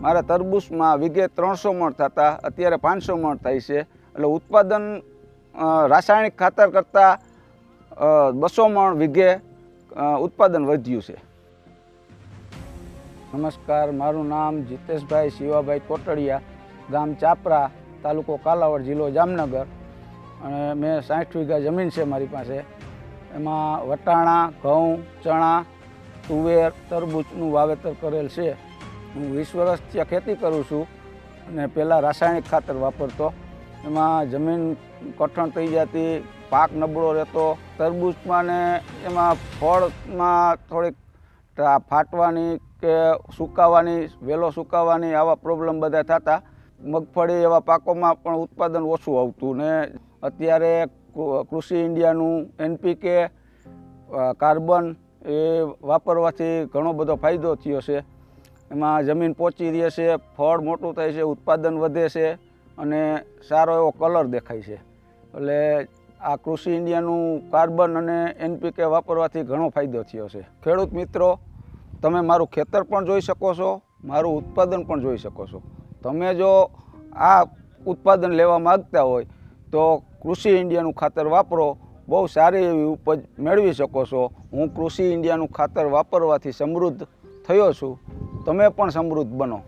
મારા તરબૂચમાં વીઘે 300 મણ થતા અત્યારે 500 મણ થાય છે. એટલે ઉત્પાદન રાસાયણિક ખાતર કરતાં 200 મણ વીઘે ઉત્પાદન વધ્યું છે. નમસ્કાર, મારું નામ જીતેશભાઈ શિવાભાઈ કોટડિયા, ગામ ચાપરા, તાલુકો કાલાવડ, જિલ્લો જામનગર. અને મેં 60 વીઘા જમીન છે મારી પાસે. એમાં વટાણા, ઘઉં, ચણા, તુવેર, તરબૂચનું વાવેતર કરેલ છે. હું 20 વર્ષથી આ ખેતી કરું છું અને પહેલાં રાસાયણિક ખાતર વાપરતો. એમાં જમીન કઠણ થઈ જતી, પાક નબળો રહેતો. તરબૂચમાં ને એમાં ફળમાં થોડીક ફાટવાની કે સુકાવાની, વહેલો સુકાવાની આવા પ્રોબ્લેમ બધા થતા. મગફળી એવા પાકોમાં પણ ઉત્પાદન ઓછું આવતું. ને અત્યારે કૃષિ ઇન્ડિયાનું NPK, કાર્બન એ વાપરવાથી ઘણો બધો ફાયદો થયો છે. એમાં જમીન પોચી રહે છે, ફળ મોટું થાય છે, ઉત્પાદન વધે છે અને સારો એવો કલર દેખાય છે. એટલે આ કૃષિ ઇન્ડિયાનું કાર્બન અને NPK વાપરવાથી ઘણો ફાયદો થયો છે. ખેડૂત મિત્રો, તમે મારું ખેતર પણ જોઈ શકો છો, મારું ઉત્પાદન પણ જોઈ શકો છો. તમે જો આ ઉત્પાદન લેવા માગતા હોય તો કૃષિ ઇન્ડિયાનું ખાતર વાપરો, બહુ સારી એવી ઉપજ મેળવી શકો છો. હું કૃષિ ઇન્ડિયાનું ખાતર વાપરવાથી સમૃદ્ધ થયો છું. તમે પણ સમૃદ્ધ બનો.